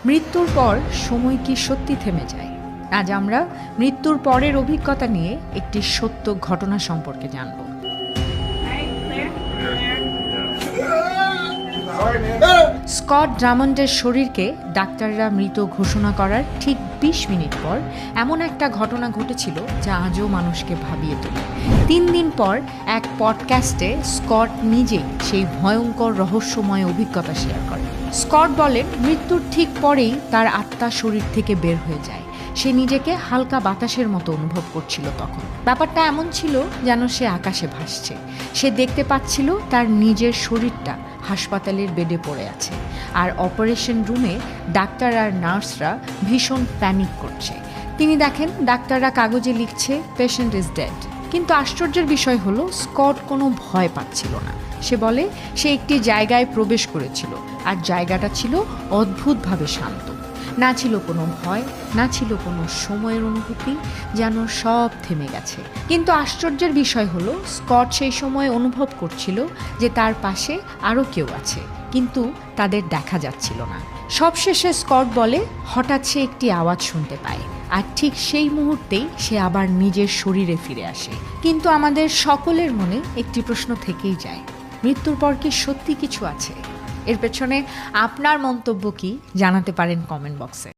মৃত্যুর পর সময় কি সত্যি থেমে যায়? আজ আমরা মৃত্যুর পরের অভিজ্ঞতা নিয়ে একটি সত্য ঘটনা সম্পর্কে জানব। স্কট ড্রামন্ডের শরীরকে ডাক্তাররা মৃত ঘোষণা করার ঠিক ২০ মিনিট পর এমন একটা ঘটনা ঘটেছিল যা আজও মানুষকে ভাবিয়ে তোলে। ৩ দিন পর এক পডকাস্টে স্কট নিজেই সেই ভয়ঙ্কর রহস্যময় অভিজ্ঞতা শেয়ার করেন। স্কট বলেন, মৃত্যুর ঠিক পরেই তার আত্মা শরীর থেকে বের হয়ে যায়। সে নিজেকে হালকা বাতাসের মতো অনুভব করছিল তখন। ব্যাপারটা এমন ছিল যেন সে আকাশে ভাসছে। সে দেখতে পাচ্ছিল তার নিজের শরীরটা হাসপাতালের বেডে পড়ে আছে, আর অপারেশন রুমে ডাক্তার আর নার্সরা ভীষণ প্যানিক করছে। তিনি দেখেন ডাক্তাররা কাগজে লিখছে পেশেন্ট ইজ ডেড। কিন্তু আশ্চর্যের বিষয় হলো স্কট কোনো ভয় পাচ্ছিল না। সে বলে সে একটি জায়গায় প্রবেশ করেছিল, আর জায়গাটা ছিল অদ্ভুতভাবে শান্ত। না ছিল কোনো ভয়, না ছিল কোনো সময়ের অনুভূতি, যেন সব থেমে গেছে। কিন্তু আশ্চর্যের বিষয় হলো স্কট সেই সময় অনুভব করছিল যে তার পাশে আরও কেউ আছে, কিন্তু তাদের দেখা যাচ্ছিল না। সবশেষে স্কট বলে হঠাৎ সে একটি আওয়াজ শুনতে পায়, আর ঠিক সেই মুহূর্তেই সে আবার নিজের শরীরে ফিরে আসে। কিন্তু আমাদের সকলের মনে একটি প্রশ্ন থেকেই যায়, মৃত্যুর পর কি সত্যি কিছু আছে? এর পেছনে আপনার মন্তব্য কি জানাতে পারেন কমেন্ট বক্সে।